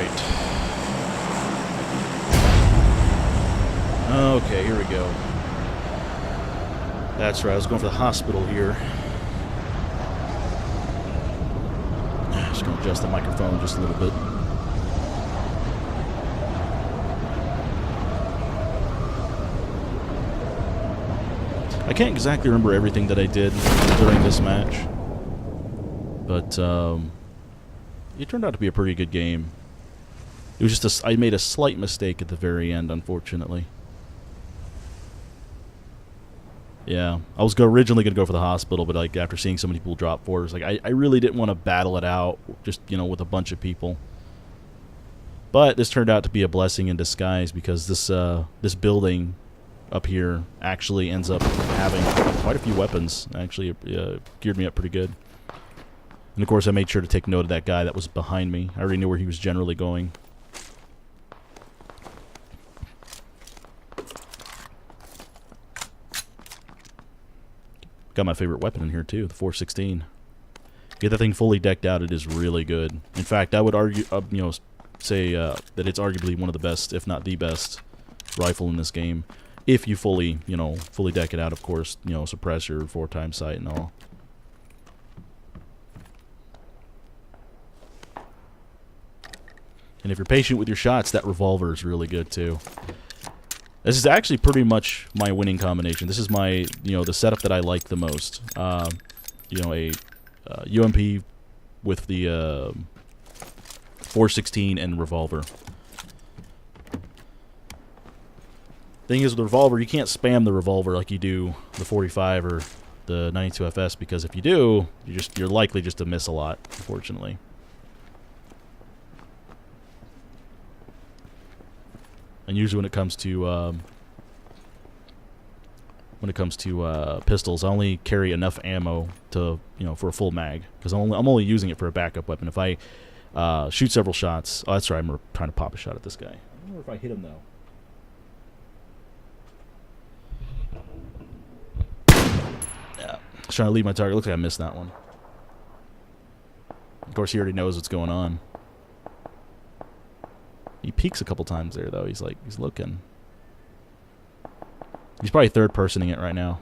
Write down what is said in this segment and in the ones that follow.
Alright. Okay, here we go. That's right, I was going for the hospital here. Just going to adjust the microphone just a little bit. I can't exactly remember everything that I did during this match, but it turned out to be a pretty good game. It was just I made a slight mistake at the very end, unfortunately. Yeah, I was originally going to go for the hospital, but like after seeing so many people drop fours, like I really didn't want to battle it out, just with a bunch of people. But this turned out to be a blessing in disguise because this building up here actually ends up having quite a few weapons. Actually, geared me up pretty good. And of course, I made sure to take note of that guy that was behind me. I already knew where he was generally going. Got my favorite weapon in here too, the 416. Get that thing fully decked out, it is really good. In fact, I would argue, say that it's arguably one of the best, if not the best, rifle in this game. If you fully deck it out, of course, suppressor, 4x sight and all. And if you're patient with your shots, that revolver is really good too. This is actually pretty much my winning combination. This is my, the setup that I like the most. A UMP with the 416 and revolver. Thing is, with the revolver, you can't spam the revolver like you do the 45 or the 92FS, because if you do, you're likely just to miss a lot, unfortunately. And usually when it comes to pistols, I only carry enough ammo to for a full mag, because I'm only using it for a backup weapon. If I shoot several shots, oh that's right, I'm trying to pop a shot at this guy. I don't know if I hit him though. Yeah, I was trying to leave my target. Looks like I missed that one. Of course, he already knows what's going on. He peeks a couple times there, though. He's looking. He's probably third-personing it right now.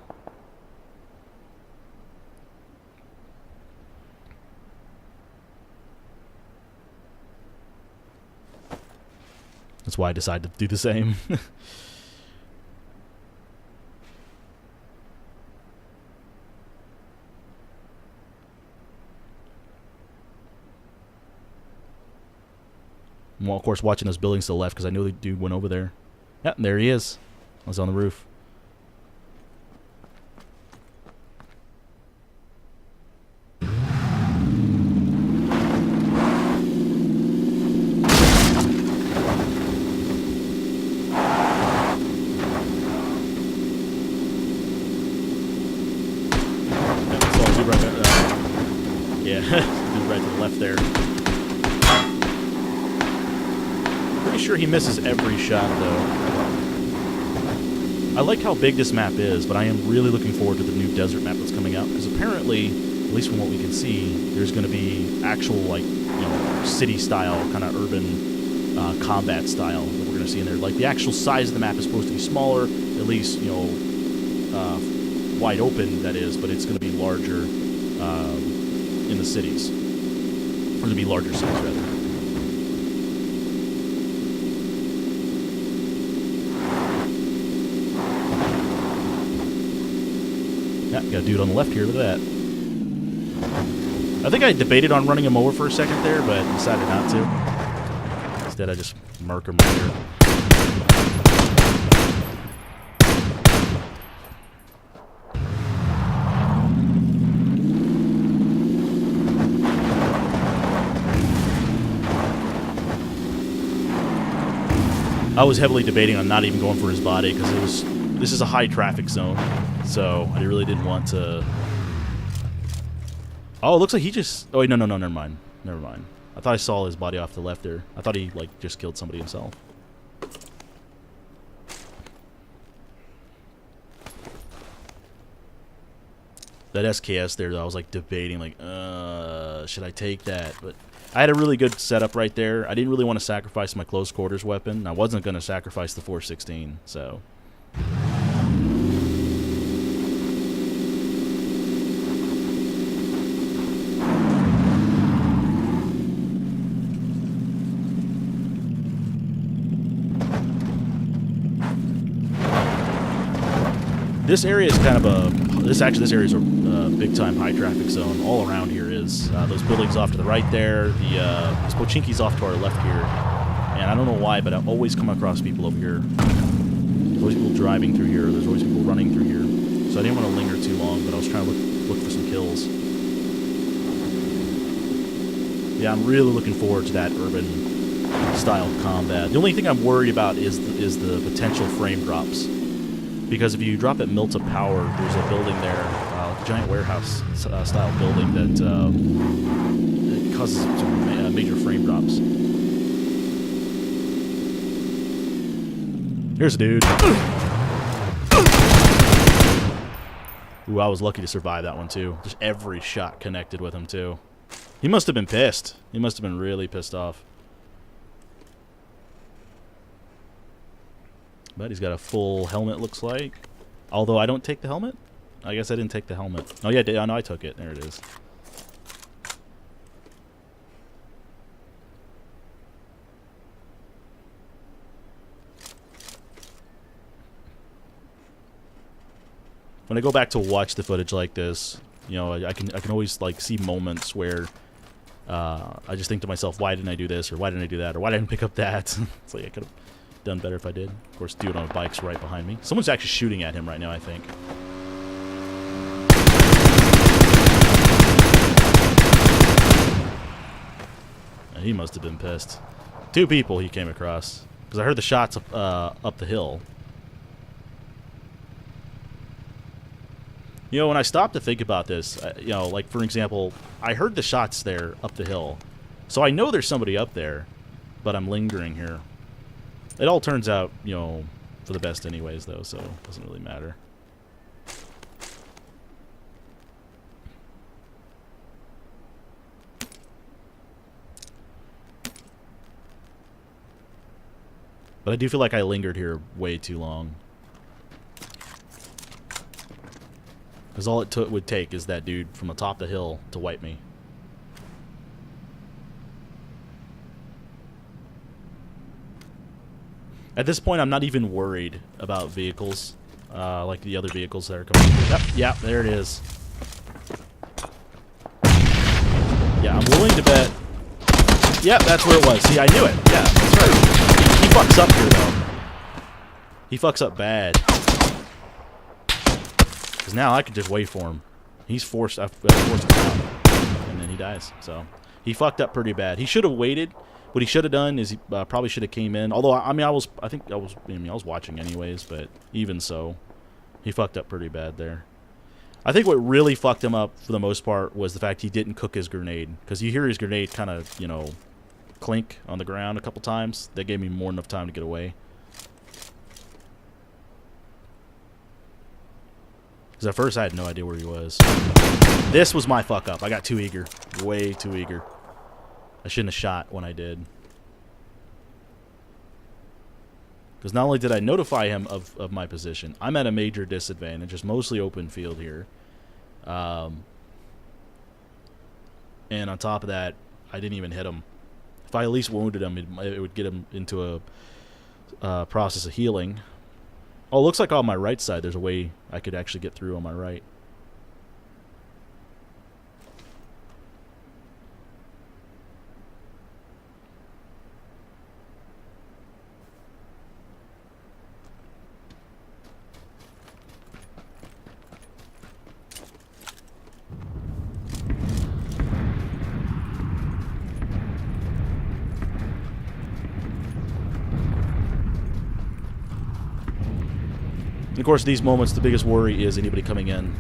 That's why I decided to do the same. Well, of course, watching those buildings to the left because I knew the dude went over there. Yep, there he is. I was on the roof. Yeah, dude right to the left there. Pretty sure he misses every shot, though. I like how big this map is, but I am really looking forward to the new desert map that's coming out, because apparently, at least from what we can see, there's going to be actual, like, city-style, kind of urban combat style that we're going to see in there. Like, the actual size of the map is supposed to be smaller, at least, wide open, that is, but it's going to be larger in the cities. Or to be larger cities, rather. Yeah, got a dude on the left here, look at that. I think I debated on running him over for a second there, but decided not to. Instead, I just murk him right here. I was heavily debating on not even going for his body because this is a high traffic zone, so I really didn't want to. Oh, it looks like he just. Oh wait, no, never mind. I thought I saw his body off to the left there. I thought he just killed somebody himself. That SKS there, though, I was like debating, like, should I take that? But I had a really good setup right there. I didn't really want to sacrifice my close quarters weapon. I wasn't going to sacrifice the 416, so. This area is kind of this area is a big time high traffic zone. All around here is those buildings off to the right there. The Pochinki's off to our left here, and I don't know why, but I always come across people over here. There's always people driving through here. There's always people running through here. So I didn't want to linger too long, but I was trying to look for some kills. Yeah, I'm really looking forward to that urban style combat. The only thing I'm worried about is the potential frame drops. Because if you drop at Milta Power, there's a building there, a giant warehouse style building that it causes some major frame drops. Here's a dude. Ooh, I was lucky to survive that one too. Just every shot connected with him too. He must have been pissed. He must have been really pissed off. But he's got a full helmet, looks like. Although I don't take the helmet? I guess I didn't take the helmet. Oh, yeah, no, I took it. There it is. When I go back to watch the footage like this, you know, I can always, like, see moments where I just think to myself, why didn't I do this? Or why didn't I do that? Or why didn't I pick up that? It's like I could have done better if I did. Of course, dude on a bike's right behind me. Someone's actually shooting at him right now, I think. And he must have been pissed. 2 people he came across. Because I heard the shots up the hill. You know, when I stopped to think about this, you know, like, for example, I heard the shots there up the hill. So I know there's somebody up there, but I'm lingering here. It all turns out, you know, for the best anyways, though, so it doesn't really matter. But I do feel like I lingered here way too long. Because all it would take is that dude from atop the hill to wipe me. At this point, I'm not even worried about vehicles, like the other vehicles that are coming. Yep, there it is. Yeah, I'm willing to bet. Yep, that's where it was. See, I knew it. Yeah, that's right. He fucks up here, though. He fucks up bad. Because now I could just wait for him. He's forced. I've forced him out, and then he dies. So he fucked up pretty bad. He should have waited. What he should have done is he probably should have came in. Although I mean, I was watching anyways. But even so, he fucked up pretty bad there. I think what really fucked him up for the most part was the fact he didn't cook his grenade. Because you hear his grenade kind of, you know, clink on the ground a couple times. That gave me more than enough time to get away. Because at first I had no idea where he was. This was my fuck up. I got too eager. Way too eager. I shouldn't have shot when I did. Because not only did I notify him of my position, I'm at a major disadvantage. It's mostly open field here. And on top of that, I didn't even hit him. If I at least wounded him, it would get him into a process of healing. Oh, it looks like on my right side there's a way I could actually get through on my right. Of course, these moments, the biggest worry is anybody coming in.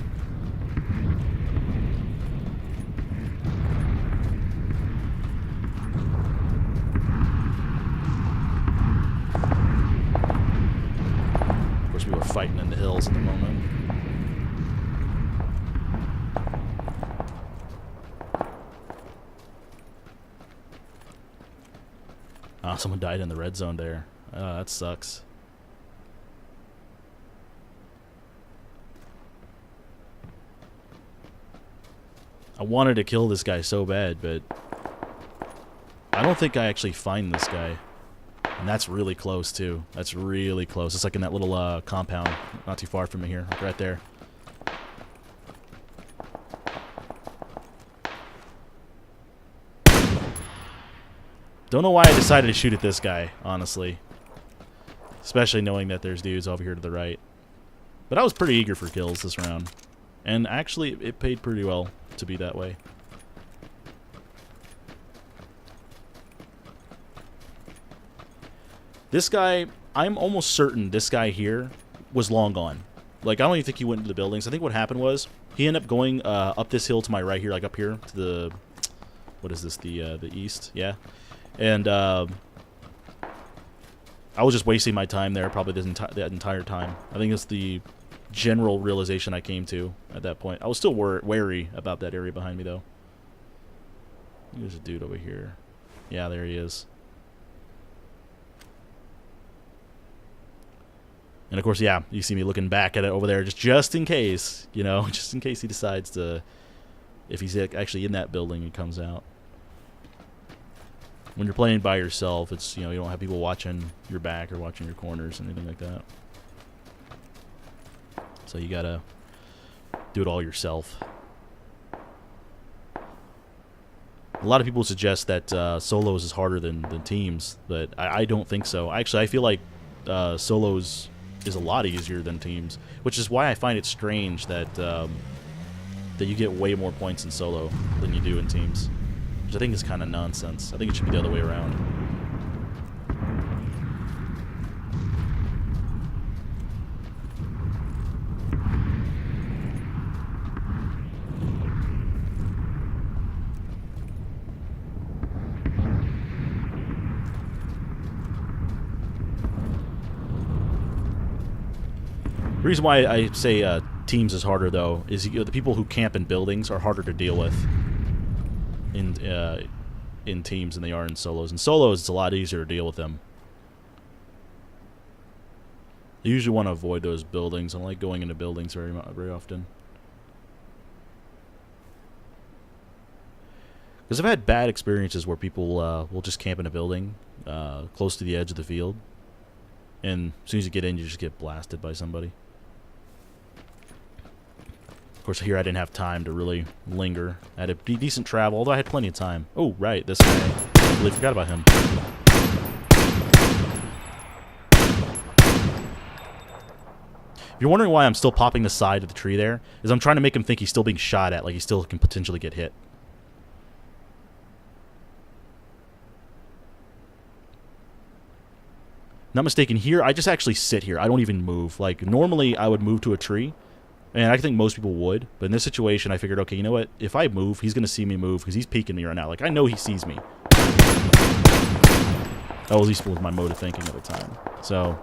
Of course, we were fighting in the hills at the moment. Oh, someone died in the red zone there. That sucks. I wanted to kill this guy so bad, but I don't think I actually find this guy. And that's really close, too. That's really close. It's like in that little compound not too far from me here. Like right there. Don't know why I decided to shoot at this guy, honestly. Especially knowing that there's dudes over here to the right. But I was pretty eager for kills this round. And actually, it paid pretty well to be that way. This guy, I'm almost certain this guy here was long gone. Like, I don't even think he went into the buildings. I think what happened was he ended up going up this hill to my right here, like up here to the... What is this? The east? Yeah. And I was just wasting my time there probably that entire time. I think it's the general realization I came to at that point. I was still wary about that area behind me, though. There's a dude over here. Yeah, there he is. And, of course, yeah, you see me looking back at it over there just in case, you know, just in case he decides to, if he's actually in that building, he comes out. When you're playing by yourself, it's, you know, you don't have people watching your back or watching your corners, anything like that. So you gotta do it all yourself. A lot of people suggest that solos is harder than teams, but I don't think so. Actually, I feel like solos is a lot easier than teams, which is why I find it strange that that you get way more points in solo than you do in teams. Which I think is kind of nonsense. I think it should be the other way around. The reason why I say teams is harder, though, is the people who camp in buildings are harder to deal with in teams than they are in solos. In solos, it's a lot easier to deal with them. I usually want to avoid those buildings. I don't like going into buildings very often. Because I've had bad experiences where people will just camp in a building close to the edge of the field. And as soon as you get in, you just get blasted by somebody. Of course, here I didn't have time to really linger. I had a decent travel, although I had plenty of time. Oh, right, this guy. I completely forgot about him. If you're wondering why I'm still popping the side of the tree there, is I'm trying to make him think he's still being shot at, like he still can potentially get hit. Not mistaken, here, I just actually sit here. I don't even move. Like, normally I would move to a tree. And I think most people would, but in this situation, I figured, okay, you know what? If I move, he's going to see me move because he's peeking me right now. Like, I know he sees me. That at least was my mode of thinking at the time. So,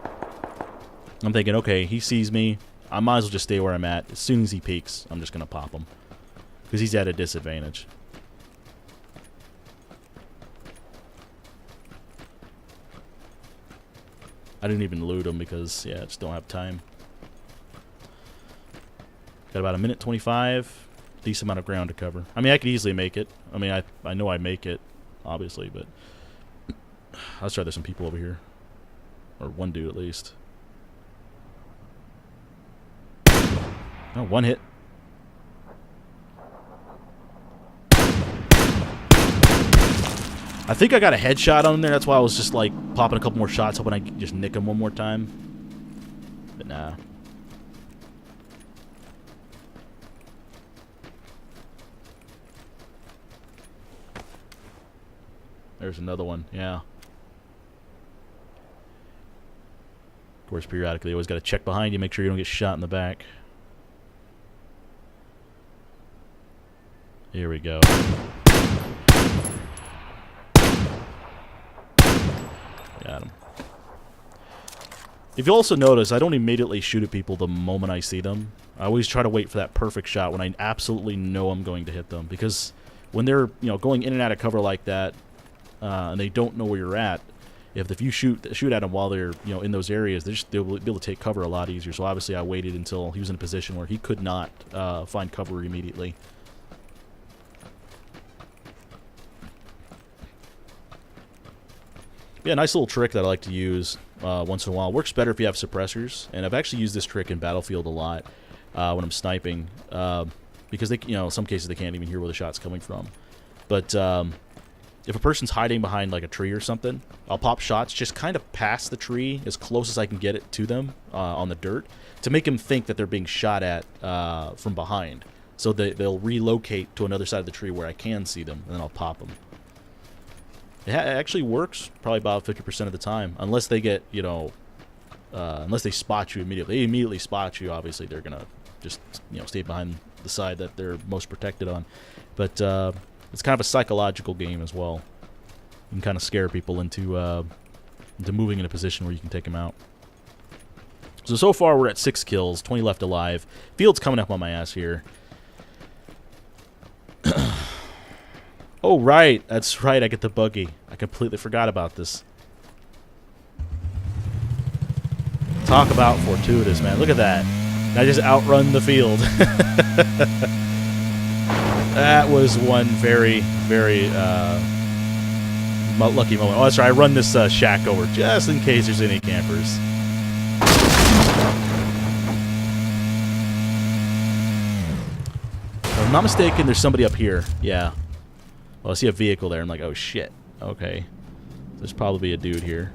I'm thinking, okay, he sees me. I might as well just stay where I'm at. As soon as he peeks, I'm just going to pop him because he's at a disadvantage. I didn't even loot him because, yeah, I just don't have time. Got about 1:25. Decent amount of ground to cover. I mean, I could easily make it. I mean, I know I make it, obviously, but let's try there's some people over here. Or one dude, at least. Oh, one hit. I think I got a headshot on him there. That's why I was just, like, popping a couple more shots, hoping I could just nick him one more time. But nah. There's another one, yeah. Of course, periodically, you always got to check behind you, make sure you don't get shot in the back. Here we go. Got him. If you also notice, I don't immediately shoot at people the moment I see them. I always try to wait for that perfect shot when I absolutely know I'm going to hit them. Because when they're, you know, going in and out of cover like that, and they don't know where you're at, if you shoot at them while they're in those areas, they'll be able to take cover a lot easier. So obviously I waited until he was in a position where he could not find cover immediately. Yeah, nice little trick that I like to use once in a while. Works better if you have suppressors, and I've actually used this trick in Battlefield a lot when I'm sniping, because they, in some cases they can't even hear where the shot's coming from. But if a person's hiding behind like a tree or something, I'll pop shots just kind of past the tree as close as I can get it to them on the dirt to make them think that they're being shot at from behind. So they'll relocate to another side of the tree where I can see them, and then I'll pop them. It actually works probably about 50% of the time, unless they get, unless they spot you immediately. They immediately spot you, obviously they're going to just, stay behind the side that they're most protected on. But it's kind of a psychological game as well. You can kind of scare people into moving in a position where you can take them out. So far we're at 6 kills, 20 left alive. Field's coming up on my ass here. Oh, right. That's right. I get the buggy. I completely forgot about this. Talk about fortuitous, man. Look at that. I just outrun the field. That was one very, very lucky moment. Oh, that's right. I run this shack over just in case there's any campers. If I'm not mistaken, there's somebody up here. Yeah. Well, I see a vehicle there. I'm like, oh, shit. Okay. There's probably a dude here.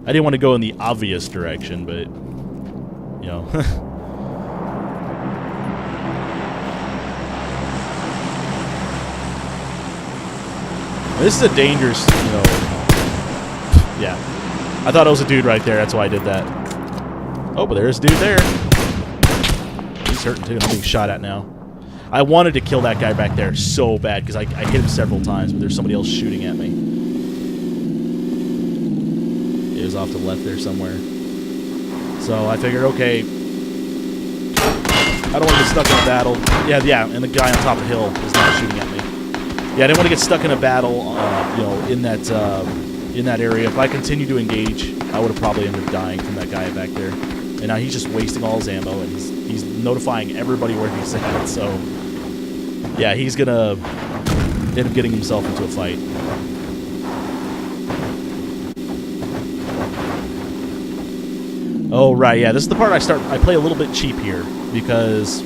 I didn't want to go in the obvious direction, but, This is a dangerous, Yeah. I thought it was a dude right there. That's why I did that. Oh, but there's a dude there. He's hurting, too. I'm being shot at now. I wanted to kill that guy back there so bad because I hit him several times, but there's somebody else shooting at me. He was off to the left there somewhere. So I figured, okay, I don't want to get stuck in a battle. Yeah, and the guy on top of the hill is not shooting at me. Yeah, I didn't want to get stuck in a battle, in that area. If I continued to engage, I would have probably ended up dying from that guy back there. And now he's just wasting all his ammo, and he's notifying everybody where he's at. So, yeah, he's gonna end up getting himself into a fight. Oh, right, yeah, this is the part I play a little bit cheap here, because,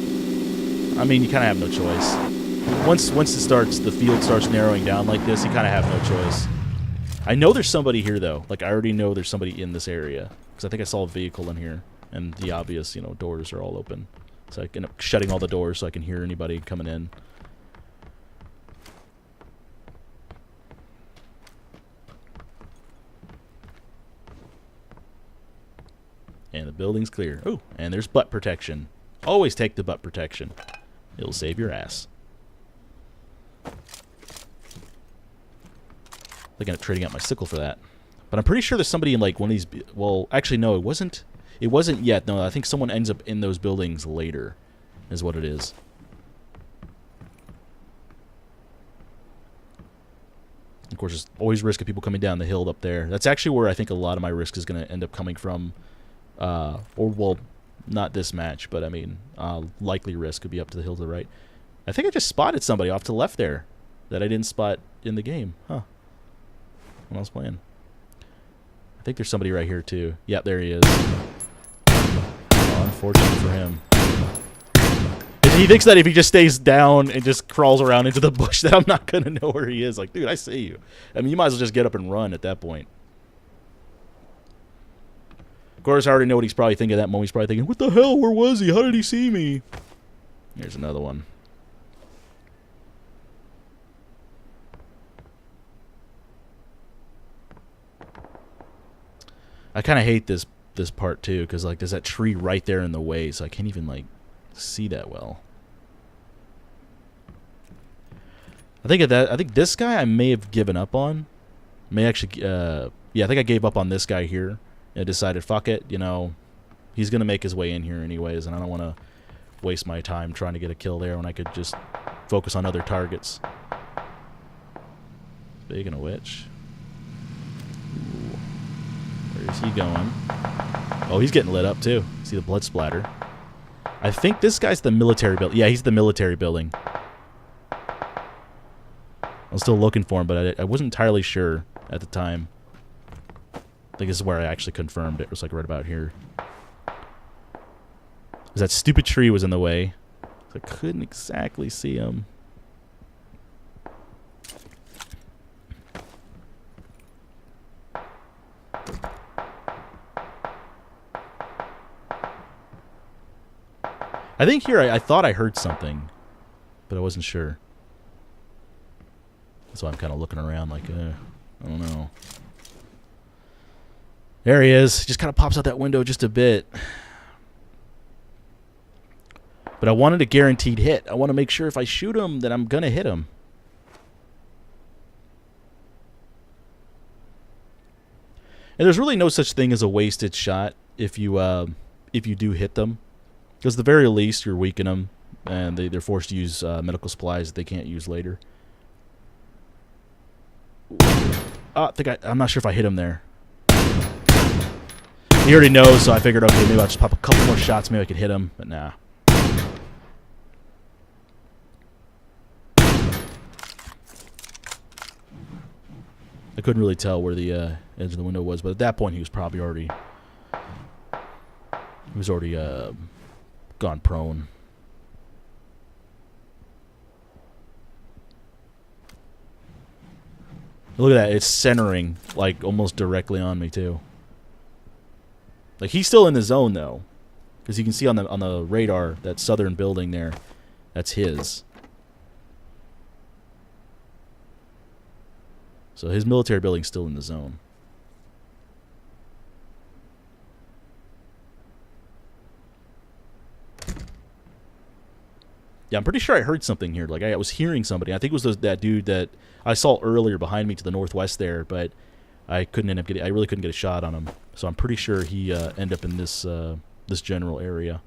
I mean, you kind of have no choice. Once the field starts narrowing down like this, you kind of have no choice. I know there's somebody here, though. Like, I already know there's somebody in this area, because I think I saw a vehicle in here. And the obvious, doors are all open. So I end up shutting all the doors so I can hear anybody coming in. And the building's clear. Oh, and there's butt protection. Always take the butt protection. It'll save your ass. Looking at trading out my sickle for that. But I'm pretty sure there's somebody in like one of these... Well, actually, no, it wasn't... It wasn't yet. No, I think someone ends up in those buildings later, is what it is. Of course, there's always risk of people coming down the hill up there. That's actually where I think a lot of my risk is going to end up coming from. Well, not this match, but I mean, likely risk could be up to the hill to the right. I think I just spotted somebody off to the left there that I didn't spot in the game. Huh. When I was playing. I think there's somebody right here, too. Yep, there he is. Oh, unfortunate for him. He thinks that if he just stays down and just crawls around into the bush that I'm not going to know where he is. Like, dude, I see you. I mean, you might as well just get up and run at that point. Of course, I already know what he's probably thinking at that moment. He's probably thinking, what the hell? Where was he? How did he see me? Here's another one. I kind of hate this part too, because like there's that tree right there in the way, so I can't even like see that well. I think this guy I may have given up on. May actually, yeah, I think I gave up on this guy here and decided, fuck it, he's gonna make his way in here anyways, and I don't want to waste my time trying to get a kill there when I could just focus on other targets. Speaking of which, Where's he going? Oh, he's getting lit up too. See the blood splatter. I think this guy's the military building. Yeah, he's the military building. I'm still looking for him, but I wasn't entirely sure at the time. I think this is where I actually confirmed it. It was like right about here. Because that stupid tree was in the way. So I couldn't exactly see him. I think here I thought I heard something, but I wasn't sure. So I'm kind of looking around like, I don't know. There he is. Just kind of pops out that window just a bit. But I wanted a guaranteed hit. I want to make sure if I shoot him that I'm going to hit him. And there's really no such thing as a wasted shot if you do hit them. Because at the very least, you're weakening them, and they're forced to use medical supplies that they can't use later. I'm not sure if I hit him there. He already knows, so I figured, okay, maybe I'll just pop a couple more shots. Maybe I could hit him, but nah. I couldn't really tell where the edge of the window was, but at that point, he was probably already... gone prone. Look at that. It's centering, like, almost directly on me, too. Like, he's still in the zone, though. Because you can see on the radar, that southern building there, that's his. So his military building's still in the zone. Yeah, I'm pretty sure I heard something here. Like, I was hearing somebody. I think it was that dude that I saw earlier behind me to the northwest there, but I really couldn't get a shot on him. So I'm pretty sure he ended up in this this general area.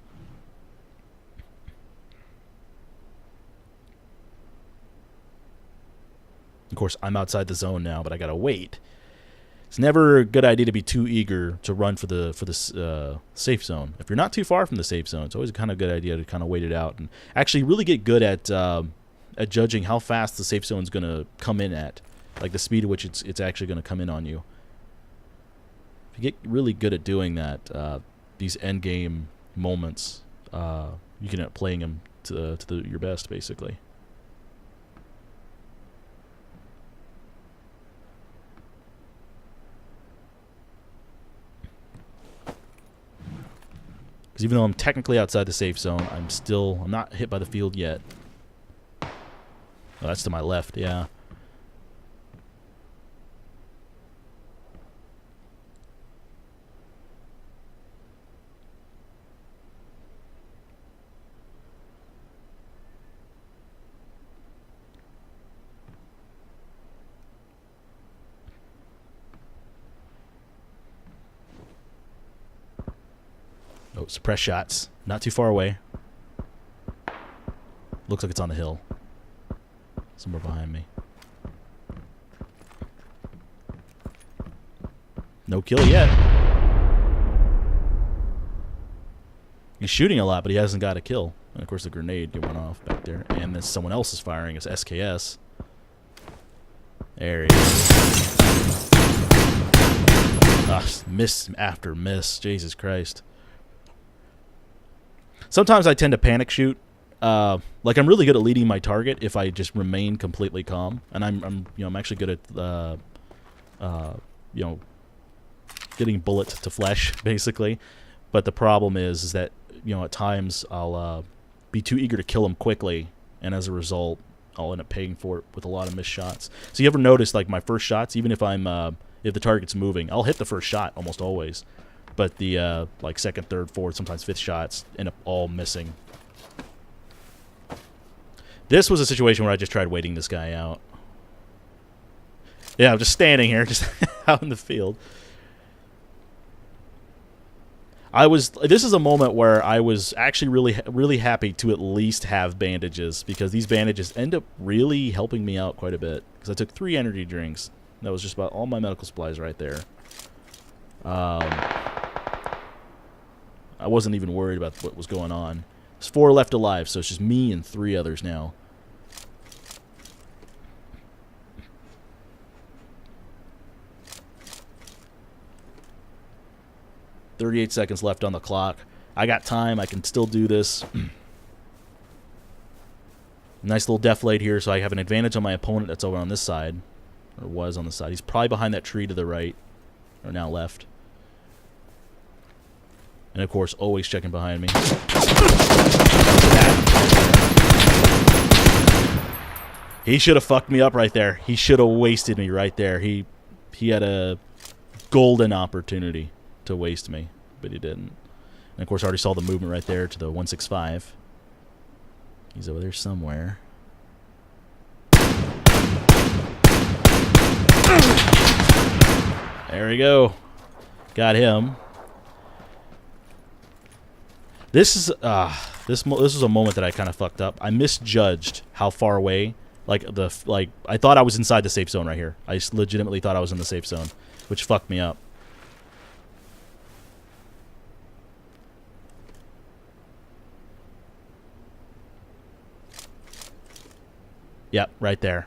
Of course, I'm outside the zone now, but I gotta wait. It's never a good idea to be too eager to run for the safe zone. If you're not too far from the safe zone, it's always kind of a good idea to kind of wait it out and actually really get good at judging how fast the safe zone is going to come in at, like the speed at which it's actually going to come in on you. If you get really good at doing that, these end game moments, you can end up playing them to your best, basically. Because even though I'm technically outside the safe zone, I'm not hit by the field yet. Oh, that's to my left, yeah. Oh, suppress shots. Not too far away. Looks like it's on the hill. Somewhere behind me. No kill yet. He's shooting a lot, but he hasn't got a kill. And of course the grenade went off back there. And then someone else is firing. It's SKS. There he is. Ah, miss after miss. Jesus Christ. Sometimes I tend to panic shoot. Like I'm really good at leading my target if I just remain completely calm, and I'm actually good at getting bullet to flesh basically. But the problem is that at times I'll be too eager to kill him quickly, and as a result I'll end up paying for it with a lot of missed shots. So you ever notice like my first shots, even if if the target's moving, I'll hit the first shot almost always. But the like second, third, fourth, sometimes fifth shots end up all missing. This was a situation where I just tried waiting this guy out. Yeah, I'm just standing here, just out in the field. This is a moment where I was actually really happy to at least have bandages, because these bandages end up really helping me out quite a bit. Because I took 3 energy drinks. That was just about all my medical supplies right there. I wasn't even worried about what was going on. There's 4 left alive, so it's just me and 3 others now. "38 seconds left on the clock. I got time. I can still do this." Nice little deflate here, so I have an advantage on my opponent that's over on this side. Or was on the side. He's probably behind that tree to the right. Or now left. And of course, always checking behind me. He should have fucked me up right there. He should have wasted me right there. He had a golden opportunity to waste me, but he didn't. And of course, I already saw the movement right there to the 165. He's over there somewhere. There we go. Got him. This is this was a moment that I kind of fucked up. I misjudged how far away. I thought I was inside the safe zone right here. I legitimately thought I was in the safe zone, which fucked me up. Yep, right there.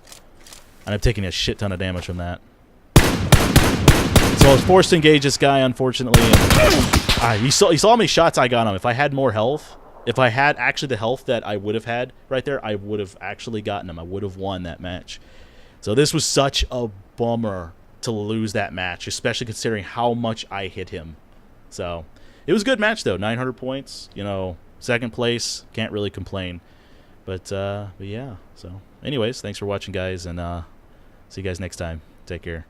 And I'm taking a shit ton of damage from that. So I was forced to engage this guy, unfortunately. And, you saw how many shots I got on him. If I had more health, if I had actually the health that I would have had right there, I would have actually gotten him. I would have won that match. So this was such a bummer to lose that match, especially considering how much I hit him. So it was a good match, though. 900 points. You know, second place. Can't really complain. But yeah. So anyways, thanks for watching, guys, and see you guys next time. Take care.